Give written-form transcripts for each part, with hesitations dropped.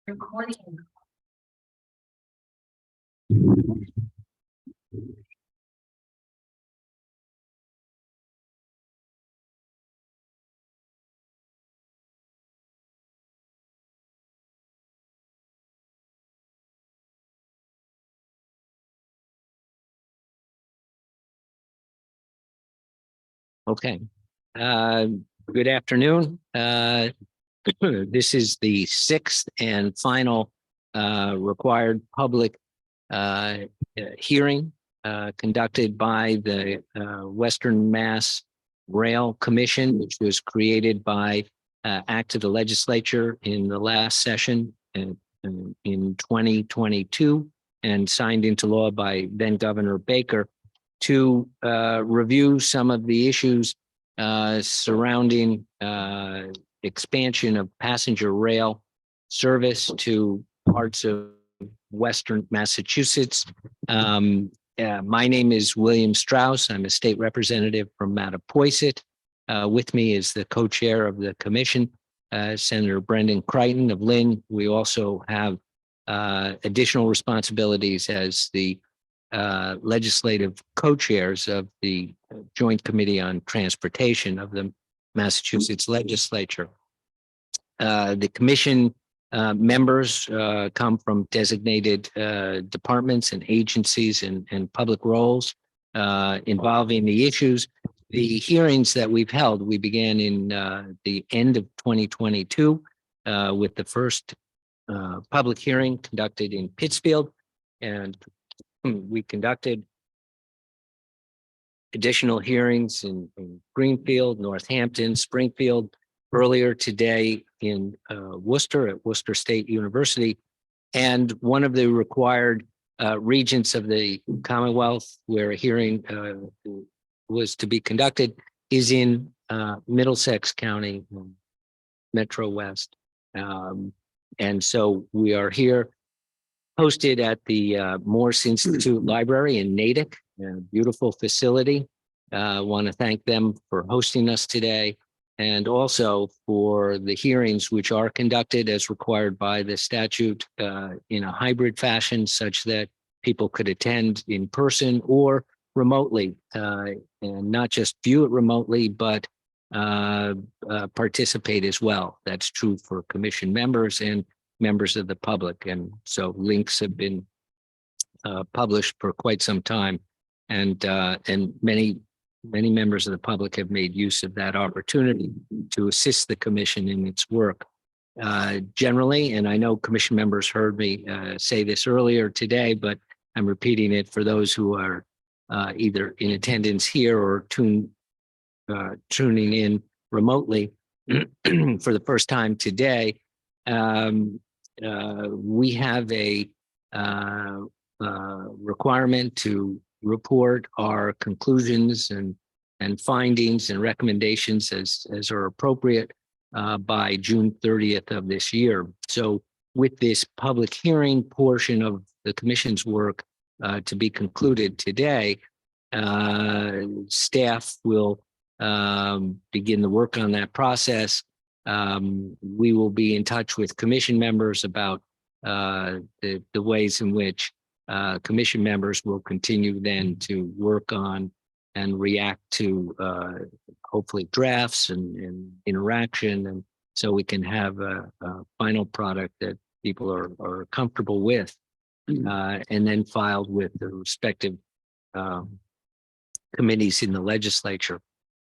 Recording. Okay. Good afternoon. This is the sixth and final required public hearing conducted by the Western Mass Rail Commission, which was created by act of the legislature in the last session in 2022 and signed into law by then Governor Baker to review some of the issues surrounding expansion of passenger rail service to parts of Western Massachusetts. My name is William Strauss. I'm a state representative from Mattapoisett. With me is the co-chair of the commission, Senator Brendan Crichton of Lynn. We also have additional responsibilities as the legislative co-chairs of the Joint Committee on Transportation of the Massachusetts Legislature. The commission members come from designated departments and agencies and public roles involving the issues. The hearings that we've held, we began in the end of 2022 with the first public hearing conducted in Pittsfield, and we conducted additional hearings in Greenfield, Northampton, Springfield, earlier today in Worcester at Worcester State University. And one of the required regions of the Commonwealth where a hearing was to be conducted is in Middlesex County, Metro West. And so we are here hosted at the Morse Institute Library in Natick, a beautiful facility. I want to thank them for hosting us today and also for the hearings which are conducted as required by the statute in a hybrid fashion such that people could attend in person or remotely and not just view it remotely, but participate as well. That's true for commission members and members of the public. And so links have been published for quite some time. And many members of the public have made use of that opportunity to assist the commission in its work. Generally, and I know commission members heard me say this earlier today, but I'm repeating it for those who are either in attendance here or tuning in remotely for the first time today. We have a requirement to report our conclusions and findings and recommendations as are appropriate by June 30th of this year. So with this public hearing portion of the commission's work to be concluded today, staff will begin the work on that process. We will be in touch with commission members about the ways in which commission members will continue then to work on and react to hopefully drafts and interaction, and so we can have a final product that people are comfortable with, and then filed with the respective committees in the legislature.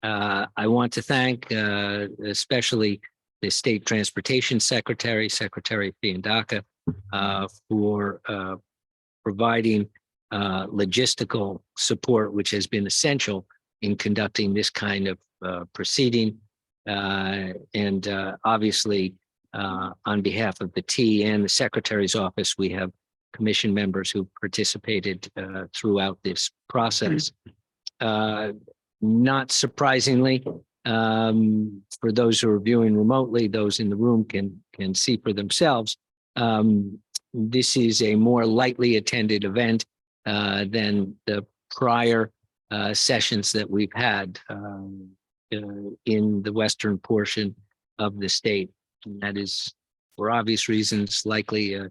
I want to thank especially the State Transportation Secretary Fiandaca, for providing logistical support, which has been essential in conducting this kind of proceeding. And obviously, on behalf of the T and the Secretary's office, we have commission members who participated throughout this process. Not surprisingly, for those who are viewing remotely, those in the room can see for themselves. This is a more lightly attended event than the prior sessions that we've had in the western portion of the state. And that is for obvious reasons, likely a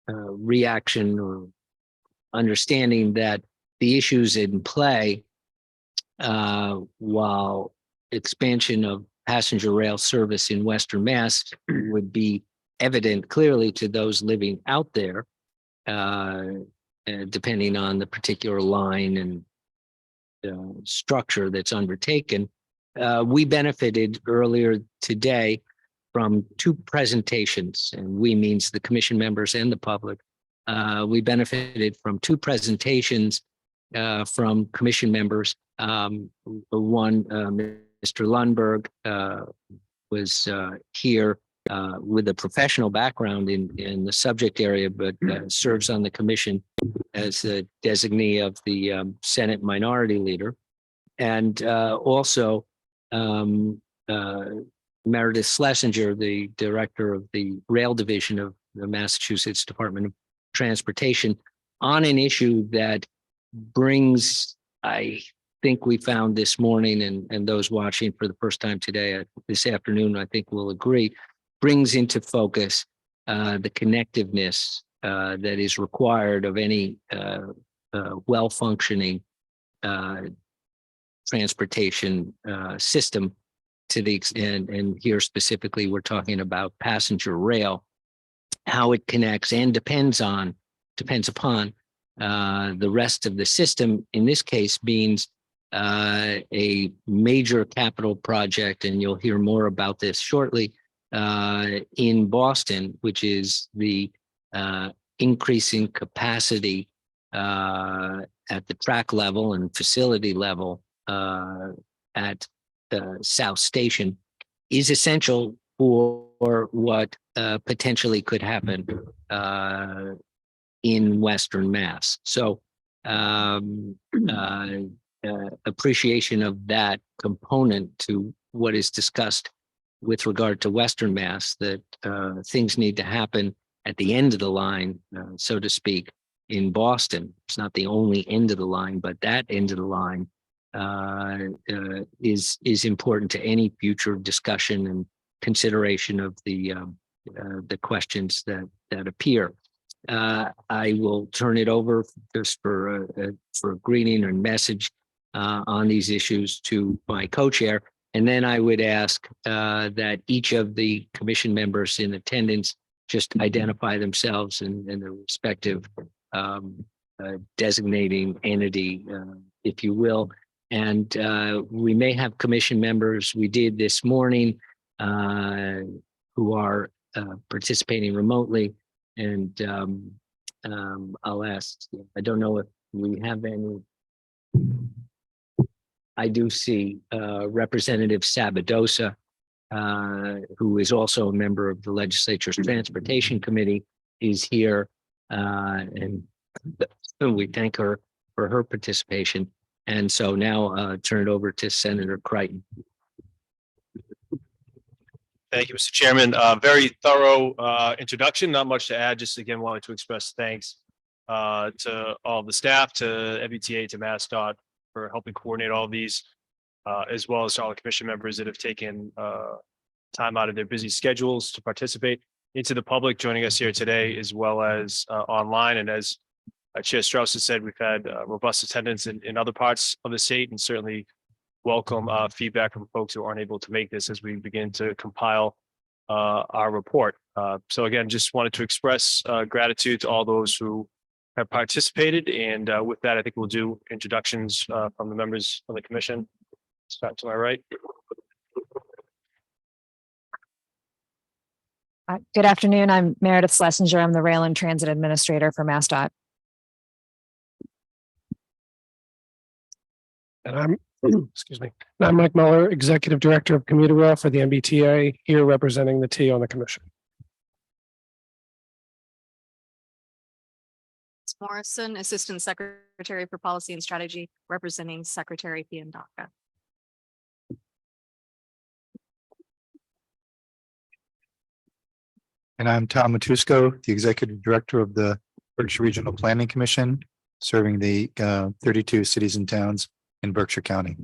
reaction or understanding that the issues in play, while expansion of passenger rail service in Western Mass would be evident clearly to those living out there, depending on the particular line and structure that's undertaken. We benefited earlier today from two presentations, and we means the commission members and the public. We benefited from two presentations from commission members. One, Mr. Lundberg was here with a professional background in the subject area, but serves on the commission as the designee of the Senate Minority Leader. And also Meredith Schlesinger, the director of the Rail Division of the Massachusetts Department of Transportation, on an issue that brings, I think we found this morning, and those watching for the first time today, this afternoon, I think will agree, brings into focus the connectiveness that is required of any well-functioning transportation system, to the extent, and here specifically, we're talking about passenger rail, how it connects and depends upon the rest of the system. In this case, means a major capital project, and you'll hear more about this shortly, in Boston, which is the increasing capacity at the track level and facility level at South Station, is essential for what potentially could happen in Western Mass. So appreciation of that component to what is discussed with regard to Western Mass, that things need to happen at the end of the line, so to speak, in Boston. It's not the only end of the line, but that end of the line is important to any future discussion and consideration of the questions that appear. I will turn it over just for a greeting or message on these issues to my co-chair, and then I would ask that each of the commission members in attendance just identify themselves and their respective designating entity, if you will. And we may have commission members, we did this morning, who are participating remotely. And I'll ask, I don't know if we have any. I do see Representative Sabadosa, who is also a member of the legislature's Transportation Committee, is here. And we thank her for her participation. And so now turn it over to Senator Crichton. Thank you, Mr. Chairman. Very thorough introduction. Not much to add. Just again, wanted to express thanks to all the staff, to MBTA, to MassDOT for helping coordinate all of these, as well as all the commission members that have taken time out of their busy schedules to participate, into the public joining us here today, as well as online. And as Chair Strauss has said, we've had robust attendance in other parts of the state, and certainly welcome feedback from folks who aren't able to make this as we begin to compile our report. So again, just wanted to express gratitude to all those who have participated. And with that, I think we'll do introductions from the members of the commission. Start to my right. Good afternoon. I'm Meredith Schlesinger. I'm the Rail and Transit Administrator for MassDOT. And I'm, excuse me, I'm Mike Muller, Executive Director of Commuter Rail for the MBTA, here representing the T on the commission. Morrison, Assistant Secretary for Policy and Strategy, representing Secretary Piandaca. And I'm Tom Matusko, the Executive Director of the Berkshire Regional Planning Commission, serving the 32 cities and towns in Berkshire County.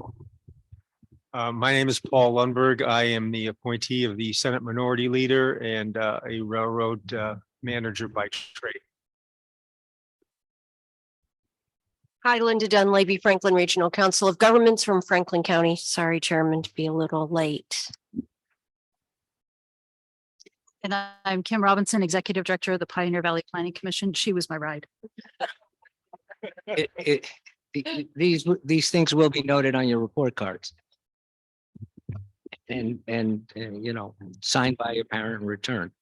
My name is Paul Lundberg. I am the appointee of the Senate Minority Leader and a railroad manager by trade. Hi, Linda Dunleavy, Franklin Regional Council of Governments from Franklin County. Sorry, Chairman, to be a little late. And I'm Kim Robinson, Executive Director of the Pioneer Valley Planning Commission. She was my ride. These things will be noted on your report cards. And you know, signed by your parent in return,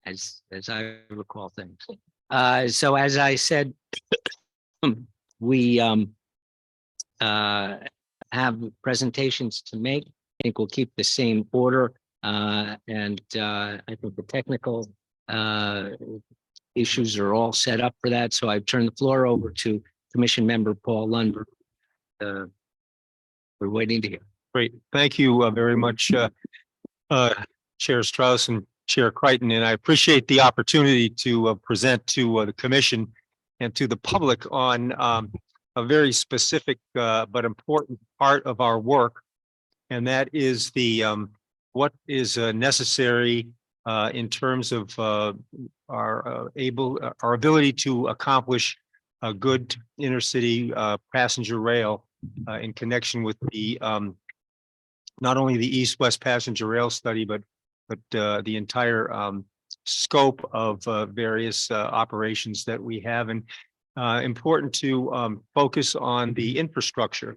as I recall things. So as I said, we have presentations to make. I think we'll keep the same order. And I think the technical issues are all set up for that. So I've turned the floor over to Commission Member Paul Lundberg. We're waiting to hear. Great. Thank you very much, Chair Strauss and Chair Crichton. And I appreciate the opportunity to present to the commission and to the public on a very specific but important part of our work. And that is the what is necessary in terms of our ability to accomplish a good intercity passenger rail in connection with the not only the east-west passenger rail study, but the entire scope of various operations that we have, and important to focus on the infrastructure.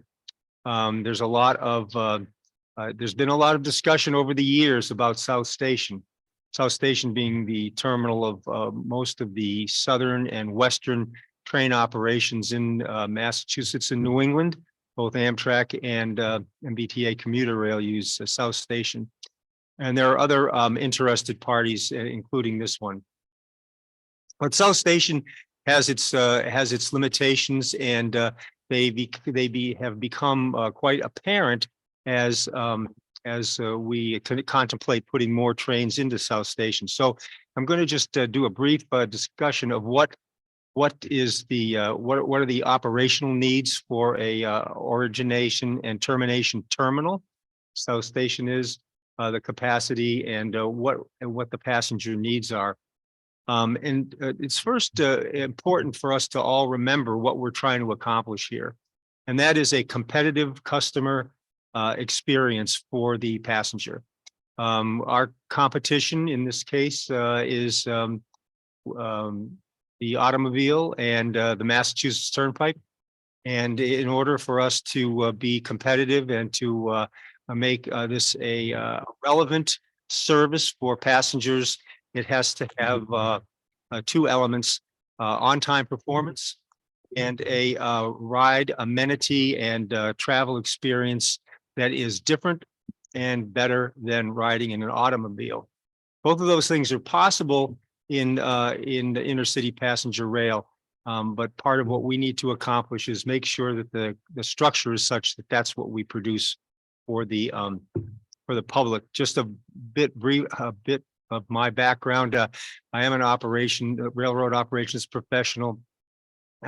There's been a lot of discussion over the years about South Station. South Station being the terminal of most of the southern and western train operations in Massachusetts and New England. Both Amtrak and MBTA commuter rail use South Station. And there are other interested parties, including this one. But South Station has its limitations, and they have become quite apparent as we contemplate putting more trains into South Station. So I'm going to just do a brief discussion of what are the operational needs for a origination and termination terminal. South Station is the capacity and what the passenger needs are. And it's first important for us to all remember what we're trying to accomplish here. And that is a competitive customer experience for the passenger. Our competition in this case is the automobile and the Massachusetts Turnpike. And in order for us to be competitive and to make this a relevant service for passengers, it has to have two elements: on-time performance and a ride amenity and travel experience that is different and better than riding in an automobile. Both of those things are possible in the intercity passenger rail. But part of what we need to accomplish is make sure that the structure is such that that's what we produce for the public. Just a bit of my background. I am an railroad operations professional.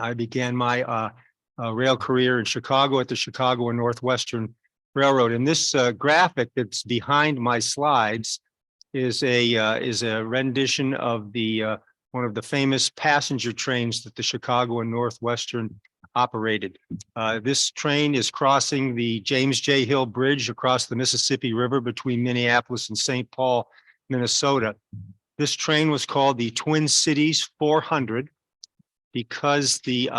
I began my rail career in Chicago at the Chicago and Northwestern Railroad. And this graphic that's behind my slides is a rendition of the one of the famous passenger trains that the Chicago and Northwestern operated. This train is crossing the James J. Hill Bridge across the Mississippi River between Minneapolis and St. Paul, Minnesota. This train was called the Twin Cities 400 because the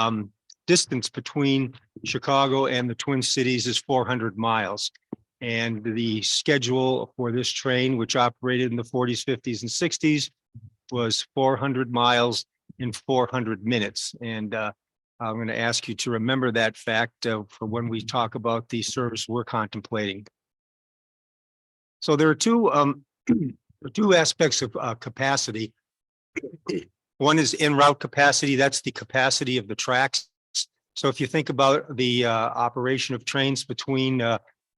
distance between Chicago and the Twin Cities is 400 miles. And the schedule for this train, which operated in the 40s, 50s, and 60s, was 400 miles in 400 minutes. And I'm going to ask you to remember that fact for when we talk about the service we're contemplating. So there are two aspects of capacity. One is en route capacity. That's the capacity of the tracks. So if you think about the operation of trains between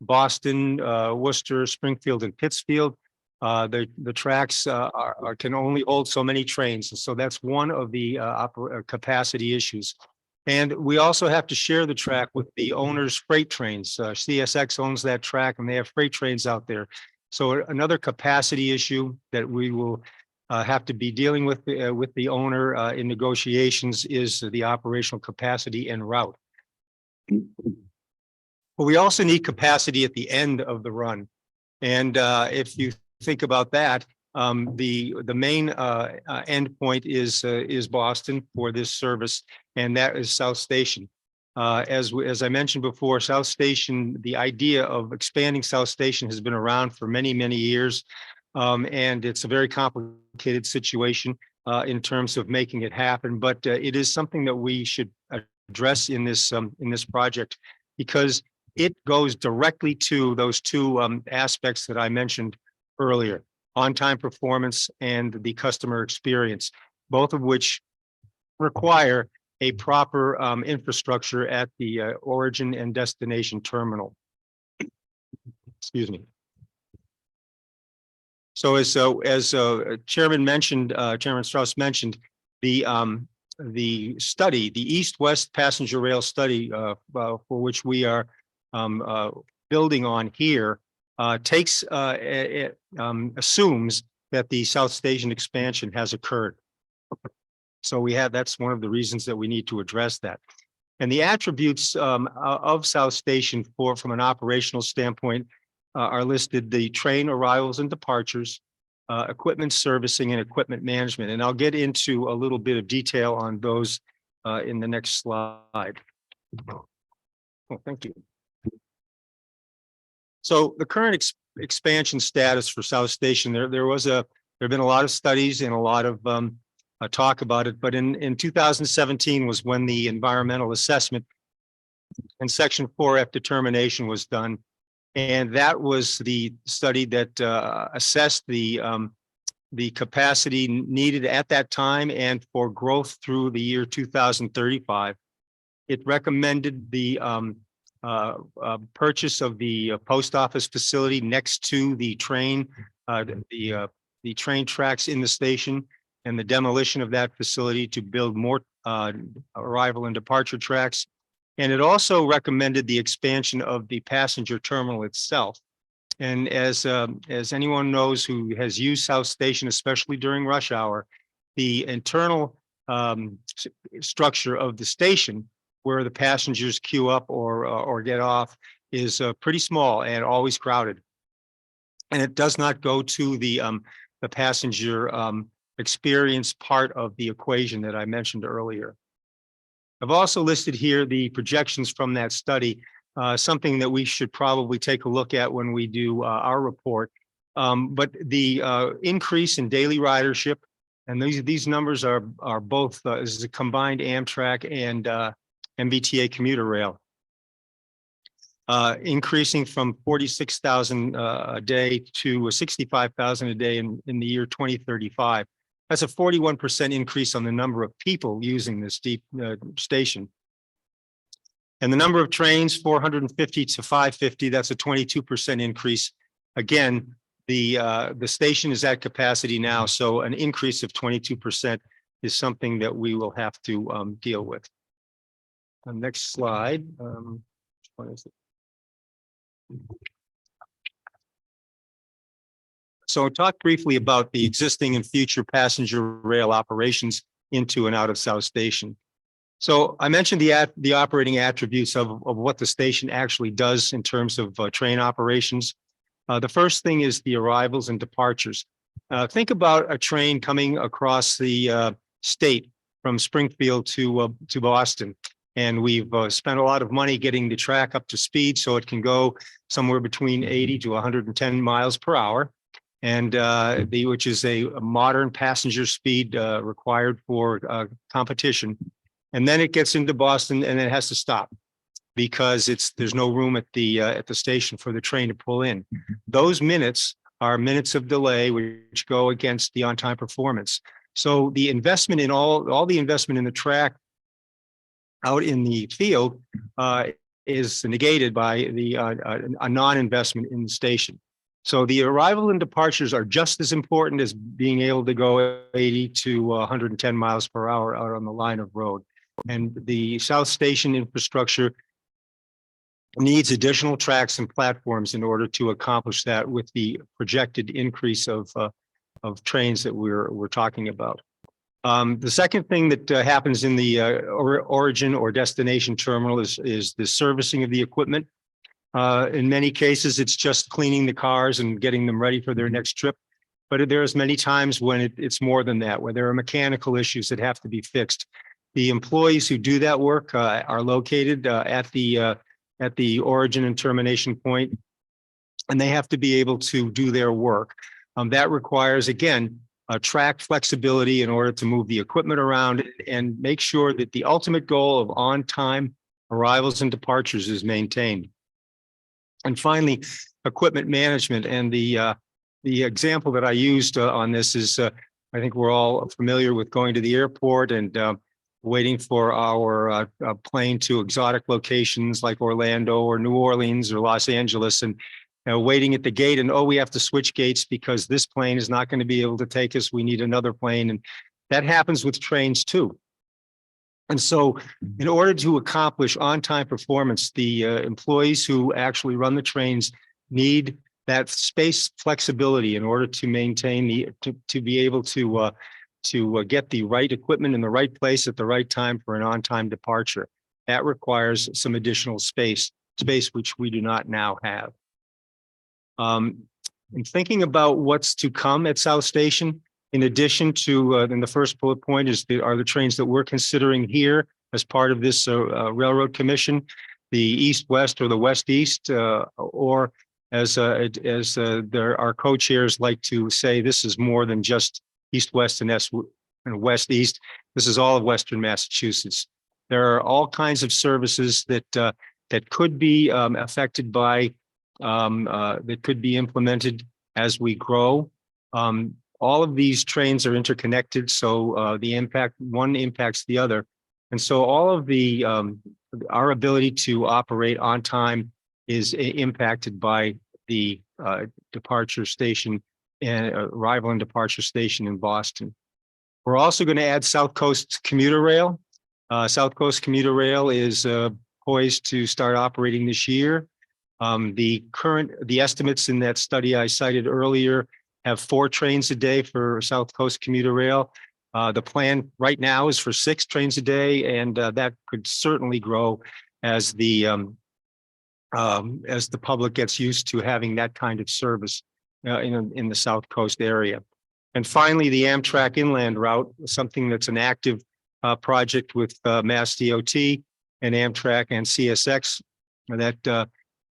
Boston, Worcester, Springfield, and Pittsfield, the tracks can only hold so many trains. And so that's one of the capacity issues. And we also have to share the track with the owner's freight trains. CSX owns that track and they have freight trains out there. So another capacity issue that we will have to be dealing with the owner in negotiations is the operational capacity en route. But we also need capacity at the end of the run. And if you think about that, the main end point is Boston for this service, and that is South Station. As I mentioned before, South Station, the idea of expanding South Station has been around for many, many years. And it's a very complicated situation in terms of making it happen, but it is something that we should address in this project, because it goes directly to those two aspects that I mentioned earlier: on-time performance and the customer experience, both of which require a proper infrastructure at the origin and destination terminal. Excuse me. So as Chairman mentioned, Chairman Strauss mentioned, the study, the East-West Passenger Rail Study, for which we are building on here, assumes that the South Station expansion has occurred. So that's one of the reasons that we need to address that. And the attributes of South Station from an operational standpoint are listed: the train arrivals and departures, equipment servicing, and equipment management. And I'll get into a little bit of detail on those in the next slide. Oh, thank you. So the current expansion status for South Station, there have been a lot of studies and a lot of talk about it, but in 2017 was when the environmental assessment and Section 4F determination was done. And that was the study that assessed the capacity needed at that time and for growth through the year 2035. It recommended the purchase of the post office facility next to the train, the train tracks in the station, and the demolition of that facility to build more arrival and departure tracks. And it also recommended the expansion of the passenger terminal itself. And as anyone knows who has used South Station, especially during rush hour, the internal structure of the station, where the passengers queue up or get off, is pretty small and always crowded. And it does not go to the passenger experience part of the equation that I mentioned earlier. I've also listed here the projections from that study, something that we should probably take a look at when we do our report. But the increase in daily ridership, and these numbers are both this is a combined Amtrak and MBTA commuter rail, increasing from 46,000 a day to 65,000 a day in the year 2035. That's a 41% increase on the number of people using this deep station. And the number of trains, 450 to 550, that's a 22% increase. Again, the station is at capacity now, so an increase of 22% is something that we will have to deal with. Next slide. What is it? So talk briefly about the existing and future passenger rail operations into and out of South Station. So I mentioned the operating attributes of what the station actually does in terms of train operations. The first thing is the arrivals and departures. Think about a train coming across the state from Springfield to Boston. And we've spent a lot of money getting the track up to speed so it can go somewhere between 80 to 110 miles per hour. And which is a modern passenger speed required for competition. And then it gets into Boston and it has to stop because there's no room at the station for the train to pull in. Those minutes are minutes of delay, which go against the on-time performance. So the investment in all the investment in the track out in the field is negated by a non-investment in the station. So the arrival and departures are just as important as being able to go 80 to 110 miles per hour out on the line of road. And the South Station infrastructure needs additional tracks and platforms in order to accomplish that with the projected increase of trains that we're talking about. The second thing that happens in the origin or destination terminal is the servicing of the equipment. In many cases, it's just cleaning the cars and getting them ready for their next trip. But there's many times when it's more than that, where there are mechanical issues that have to be fixed. The employees who do that work are located at the origin and termination point, and they have to be able to do their work. That requires, again, track flexibility in order to move the equipment around and make sure that the ultimate goal of on-time arrivals and departures is maintained. And finally, equipment management. And the example that I used on this is, I think we're all familiar with going to the airport and waiting for our plane to exotic locations like Orlando or New Orleans or Los Angeles, and waiting at the gate, and we have to switch gates because this plane is not going to be able to take us. We need another plane. And that happens with trains too. And so in order to accomplish on-time performance, the employees who actually run the trains need that space flexibility in order to maintain to be able to get the right equipment in the right place at the right time for an on-time departure. That requires some additional space which we do not now have. And thinking about what's to come at South Station, in addition to, in the first bullet point are the trains that we're considering here as part of this railroad commission, the east-west or the west-east, or as our co-chairs like to say, this is more than just east-west and west-east. This is all of Western Massachusetts. There are all kinds of services that could be affected by, that could be implemented as we grow. All of these trains are interconnected, so one impacts the other. And so all of our ability to operate on time is impacted by the departure station and arrival and departure station in Boston. We're also going to add South Coast Commuter Rail. South Coast Commuter Rail is poised to start operating this year. The estimates in that study I cited earlier have 4 trains a day for South Coast Commuter Rail. The plan right now is for 6 trains a day, and that could certainly grow as the public gets used to having that kind of service in the South Coast area. And finally, the Amtrak Inland Route, something that's an active project with Mass DOT and Amtrak and CSX that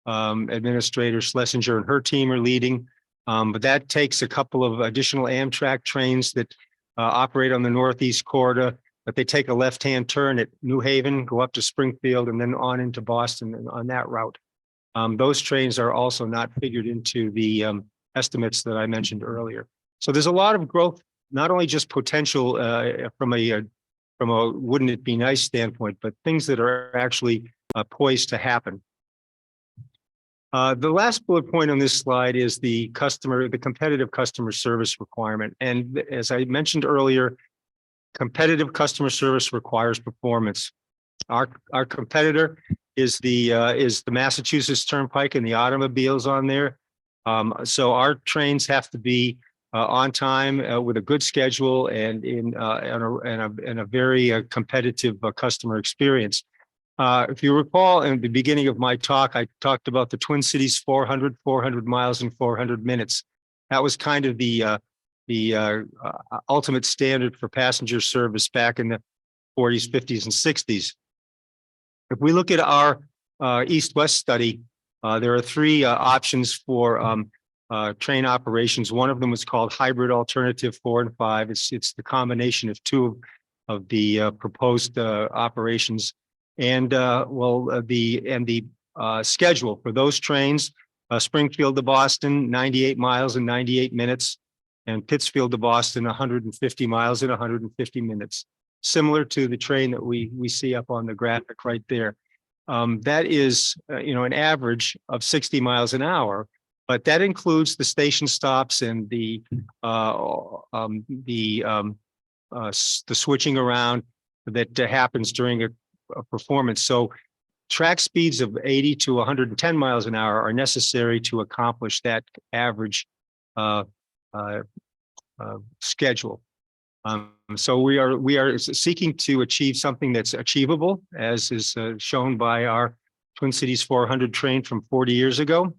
Administrator Schlesinger and her team are leading. But that takes a couple of additional Amtrak trains that operate on the Northeast Corridor, but they take a left-hand turn at New Haven, go up to Springfield, and then on into Boston on that route. Those trains are also not figured into the estimates that I mentioned earlier. So there's a lot of growth, not only just potential from a wouldn't it be nice standpoint, but things that are actually poised to happen. The last bullet point on this slide is the competitive customer service requirement. And as I mentioned earlier, competitive customer service requires performance. Our competitor is the Massachusetts Turnpike and the automobiles on there. So our trains have to be on time with a good schedule and in a very competitive customer experience. If you recall, in the beginning of my talk, I talked about the Twin Cities 400 miles in 400 minutes. That was kind of the ultimate standard for passenger service back in the 40s, 50s, and 60s. If we look at our east-west study, there are 3 options for train operations. One of them was called Hybrid Alternative 4 and 5. It's the combination of 2 of the proposed operations. And the schedule for those trains, Springfield to Boston, 98 miles in 98 minutes, and Pittsfield to Boston, 150 miles in 150 minutes. Similar to the train that we see up on the graphic right there. That is, an average of 60 miles an hour, but that includes the station stops and the switching around. that happens during a performance. So track speeds of 80 to 110 miles an hour are necessary to accomplish that average schedule. So we are seeking to achieve something that's achievable, as is shown by our Twin Cities 400 train from 40 years ago.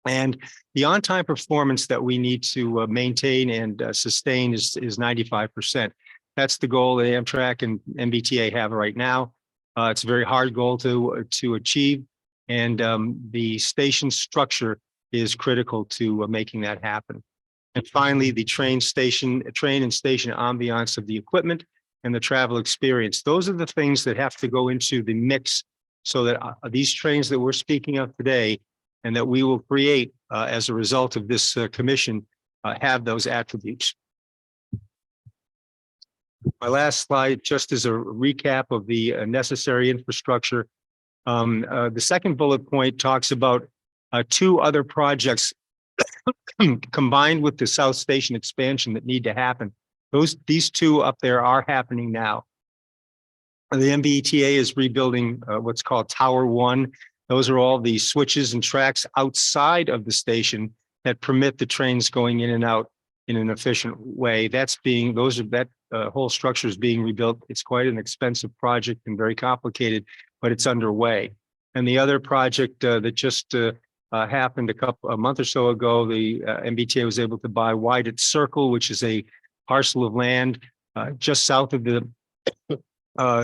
And the on-time performance that we need to maintain and sustain is 95%. That's the goal that Amtrak and MBTA have right now. It's a very hard goal to achieve, and the station structure is critical to making that happen. And finally, the train and station ambiance of the equipment and the travel experience. Those are the things that have to go into the mix so that these trains that we're speaking of today and that we will create as a result of this commission have those attributes. My last slide, just as a recap of the necessary infrastructure. The second bullet point talks about two other projects combined with the South Station expansion that need to happen. These two up there are happening now. The MBTA is rebuilding what's called Tower 1. Those are all the switches and tracks outside of the station that permit the trains going in and out in an efficient way. That whole structure is being rebuilt. It's quite an expensive project and very complicated, but it's underway. And the other project that just happened a month or so ago, the MBTA was able to buy Wyatt Circle, which is a parcel of land just south of the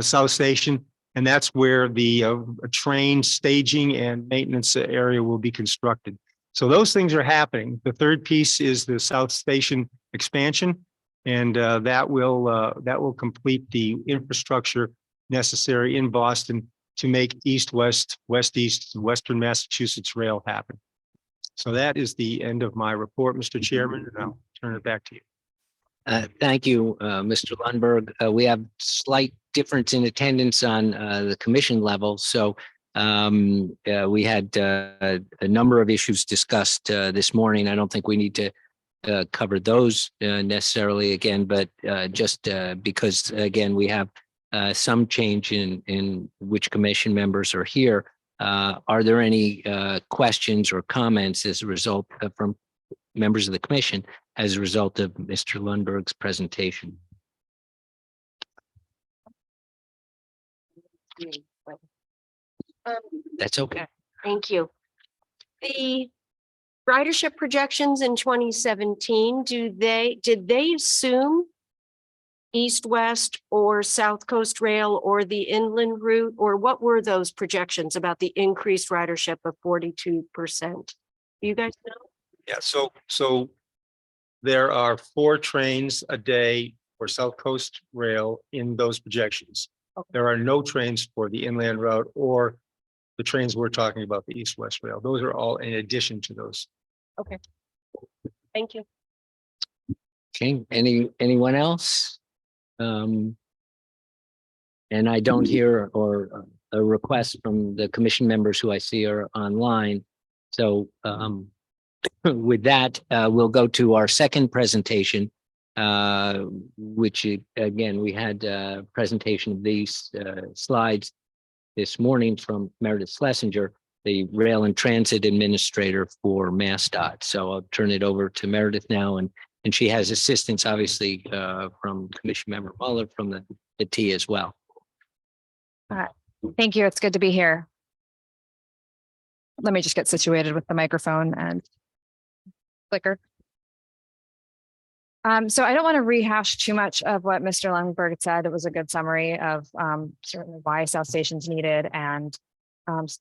South Station. And that's where the train staging and maintenance area will be constructed. So those things are happening. The third piece is the South Station expansion, and that will complete the infrastructure necessary in Boston to make east-west, west-east, western Massachusetts rail happen. So that is the end of my report, Mr. Chairman, and I'll turn it back to you. Thank you, Mr. Lundberg. We have slight difference in attendance on the commission level. So we had a number of issues discussed this morning. I don't think we need to cover those necessarily again, but just because, again, we have some change in which commission members are here. Are there any questions or comments as a result from members of the commission as a result of Mr. Lundberg's presentation? That's okay. Thank you. The ridership projections in 2017, did they assume east-west or South Coast Rail or the inland route, or what were those projections about the increased ridership of 42%? Do you guys know? Yeah, so there are 4 trains a day for South Coast Rail in those projections. Okay. There are no trains for the inland route or the trains we're talking about, the east-west rail. Those are all in addition to those. Okay. Thank you. Okay, anyone else? And I don't hear or a request from the commission members who I see are online. So with that, we'll go to our second presentation, which again, we had a presentation of these slides this morning from Meredith Schlesinger, the Rail and Transit Administrator for MassDOT. So I'll turn it over to Meredith now, and she has assistance, obviously, from Commission Member Muller from the T as well. Thank you. It's good to be here. Let me just get situated with the microphone and clicker. So I don't want to rehash too much of what Mr. Lundberg said. It was a good summary of certainly why South Station's needed and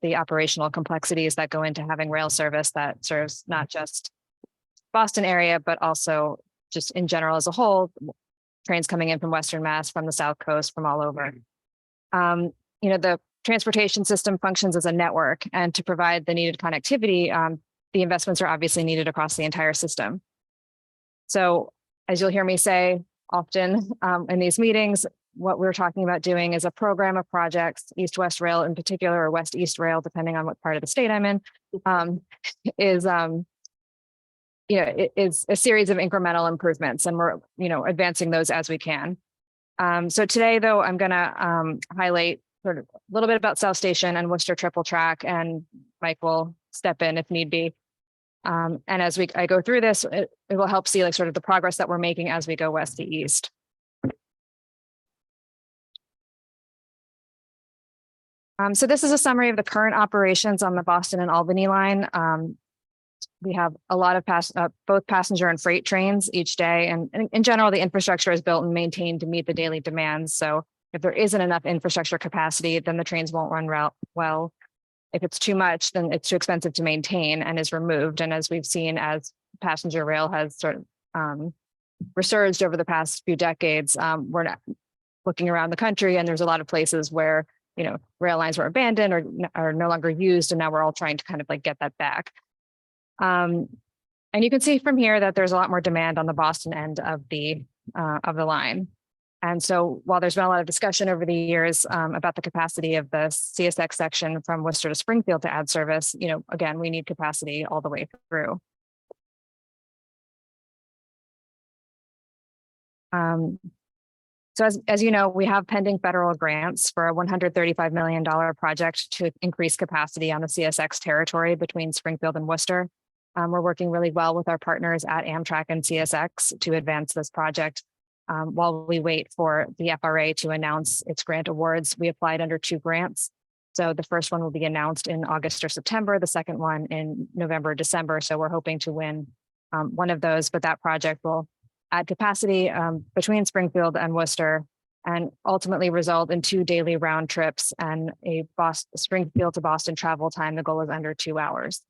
the operational complexities that go into having rail service that serves not just Boston area, but also just in general as a whole, trains coming in from Western Mass, from the South Coast, from all over. The transportation system functions as a network, and to provide the needed connectivity, the investments are obviously needed across the entire system. So as you'll hear me say often in these meetings, what we're talking about doing is a program of projects, East-West Rail in particular, or West-East Rail, depending on what part of the state I'm in, is it is a series of incremental improvements, and we're advancing those as we can. So today, though, I'm gonna highlight sort of a little bit about South Station and Worcester Triple Track, and Mike will step in if need be. And as I go through this, it will help see like sort of the progress that we're making as we go west to east. So this is a summary of the current operations on the Boston and Albany line. We have a lot of both passenger and freight trains each day. And in general, the infrastructure is built and maintained to meet the daily demands. So if there isn't enough infrastructure capacity, then the trains won't run well. If it's too much, then it's too expensive to maintain and is removed. And as we've seen, as passenger rail has sort of resurged over the past few decades, we're not looking around the country, and there's a lot of places where, you know, rail lines were abandoned or are no longer used. And now we're all trying to kind of like get that back. And you can see from here that there's a lot more demand on the Boston end of the line. And so while there's been a lot of discussion over the years about the capacity of the CSX section from Worcester to Springfield to add service, you know, again, we need capacity all the way through. So as you know, we have pending federal grants for a $135 million project to increase capacity on the CSX territory between Springfield and Worcester. We're working really well with our partners at Amtrak and CSX to advance this project. While we wait for the FRA to announce its grant awards, we applied under 2 grants. So the first one will be announced in August or September, the second one in November, December. So we're hoping to win one of those, but that project will add capacity between Springfield and Worcester and ultimately result in 2 daily round trips and a Springfield to Boston travel time. The goal is under 2 hours.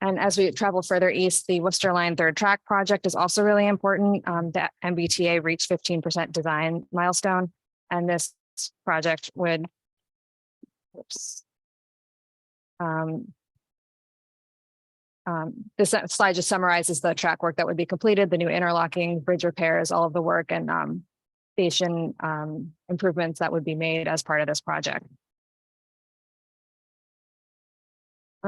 And as we travel further east, the Worcester Line third track project is also really important. The MBTA reached 15% design milestone, and this project would, this slide just summarizes the track work that would be completed, the new interlocking, bridge repairs, all of the work and station improvements that would be made as part of this project.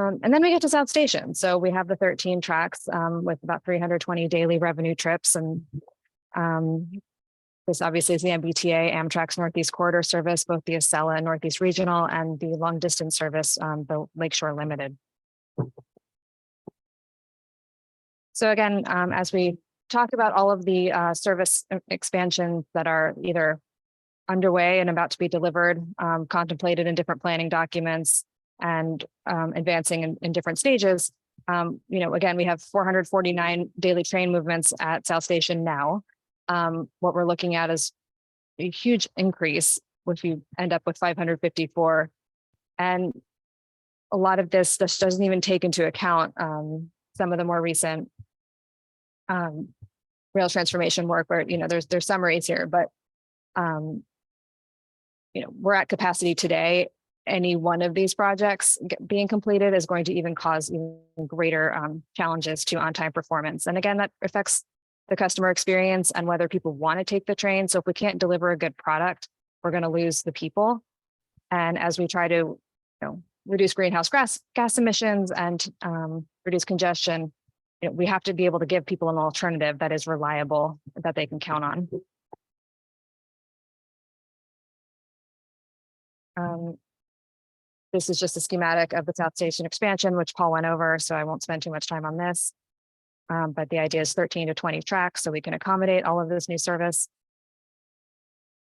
And then we get to South Station. So we have the 13 tracks with about 320 daily revenue trips. And this obviously is the MBTA, Amtrak's Northeast Corridor service, both the Acela and Northeast Regional, and the long distance service, the Lakeshore Limited. So again, as we talk about all of the service expansions that are either underway and about to be delivered, contemplated in different planning documents, and advancing in different stages. You know, again, we have 449 daily train movements at South Station now. What we're looking at is a huge increase if you end up with 554. And a lot of this doesn't even take into account some of the more recent rail transformation work where, you know, there's summaries here, but you know, we're at capacity today. Any one of these projects being completed is going to even cause even greater challenges to on-time performance. And again, that affects the customer experience and whether people want to take the train. So if we can't deliver a good product, we're going to lose the people. And as we try to, you know, reduce greenhouse gas emissions and reduce congestion, you know, we have to be able to give people an alternative that is reliable, that they can count on. This is just a schematic of the South Station expansion, which Paul went over, so I won't spend too much time on this. But the idea is 13 to 20 tracks, so we can accommodate all of this new service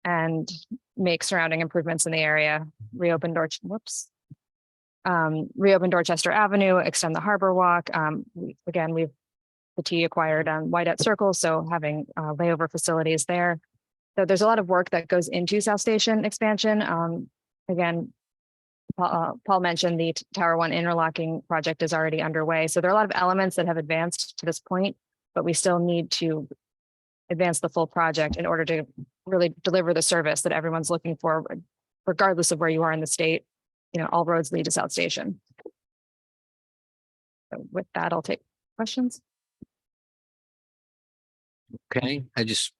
and make surrounding improvements in the area. Reopen Dorchester Avenue, extend the Harbor Walk. The T acquired Whiteout Circle, so having layover facilities there. So there's a lot of work that goes into South Station expansion. Again, Paul mentioned the Tower 1 interlocking project is already underway. So there are a lot of elements that have advanced to this point, but we still need to advance the full project in order to really deliver the service that everyone's looking for, regardless of where you are in the state. You know, all roads lead to South Station. So with that, I'll take questions. Okay, I just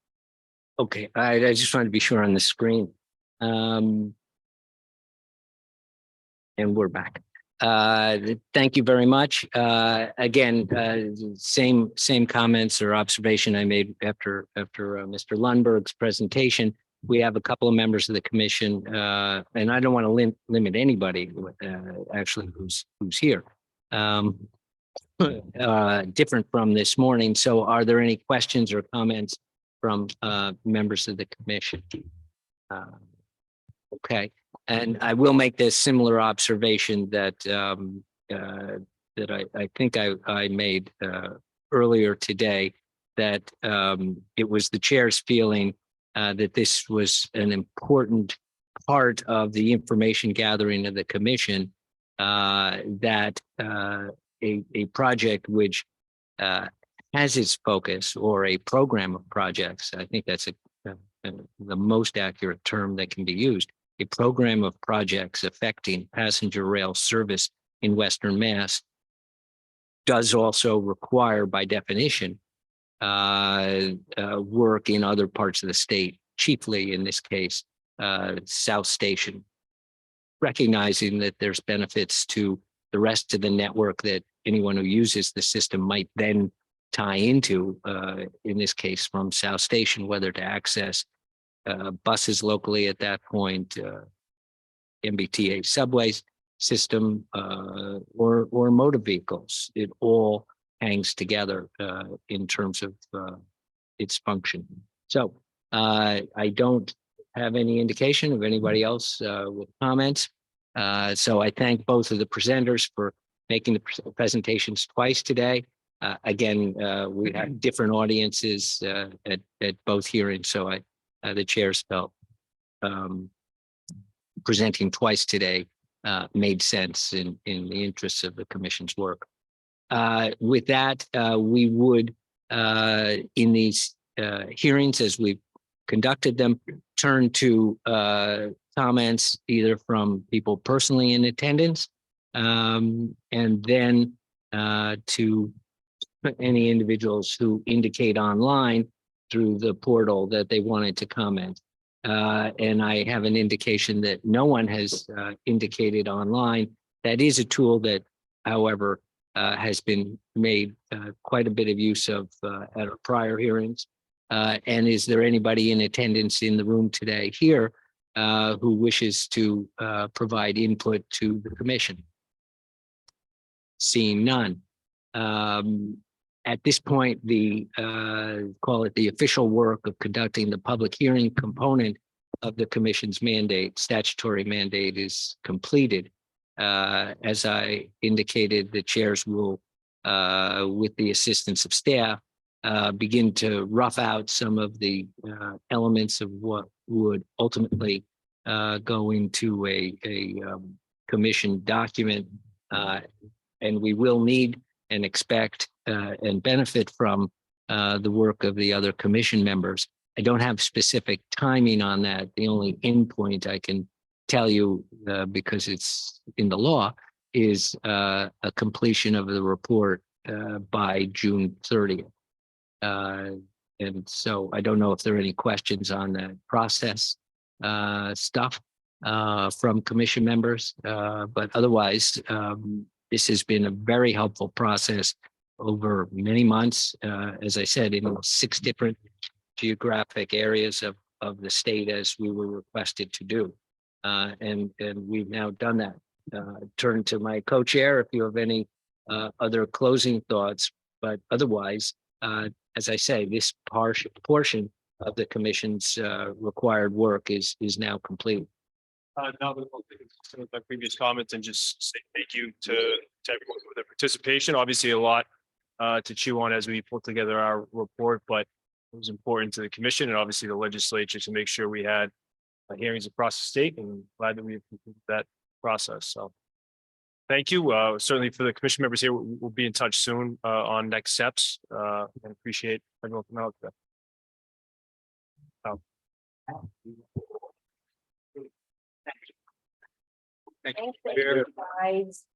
wanted to be sure on the screen. And we're back. Thank you very much. Again, same comments or observation I made after Mr. Lundberg's presentation. We have a couple of members of the commission, and I don't want to limit anybody, actually, who's here. Different from this morning. So are there any questions or comments from members of the commission? Okay, and I will make this similar observation that that I think I made earlier today, that it was the chair's feeling that this was an important part of the information gathering of the commission, that a project which has its focus, or a program of projects, I think that's the most accurate term that can be used, a program of projects affecting passenger rail service in Western Mass, does also require, by definition, work in other parts of the state, chiefly in this case, South Station, recognizing that there's benefits to the rest of the network that anyone who uses the system might then tie into, in this case from South Station, whether to access buses locally at that point, MBTA subways system, or motor vehicles. It all hangs together in terms of its function. So I don't have any indication of anybody else with comments. So I thank both of the presenters for making the presentations twice today. Again, we have different audiences at both hearings, so the chairs felt presenting twice today made sense in the interests of the commission's work. With that, we would, in these hearings, as we've conducted them, turn to comments either from people personally in attendance, and then to any individuals who indicate online through the portal that they wanted to comment. And I have an indication that no one has indicated online. That is a tool that, however, has been made quite a bit of use of at our prior hearings. And is there anybody in attendance in the room today here who wishes to provide input to the commission? Seeing none. At this point, the call it the official work of conducting the public hearing component of the commission's mandate, statutory mandate, is completed. As I indicated, the chairs will, with the assistance of staff, begin to rough out some of the elements of what would ultimately go into a commission document. And we will need and expect and benefit from the work of the other commission members. I don't have specific timing on that. The only endpoint I can tell you, because it's in the law, is a completion of the report by June 30th. And so I don't know if there are any questions on the process stuff from commission members, but otherwise, this has been a very helpful process over many months, as I said, in 6 different geographic areas of the state, as we were requested to do. And we've now done that. Turn to my co-chair if you have any other closing thoughts, but otherwise, as I say, this portion of the commission's required work is now complete. Now that we'll take some of my previous comments and just say thank you to everyone for their participation. Obviously, a lot to chew on as we put together our report, but it was important to the commission and obviously the legislature to make sure we had hearings across the state, and glad that we completed that process. So thank you. Certainly for the commission members here, we'll be in touch soon on next steps, and appreciate everyone coming out today. Thank you, guys.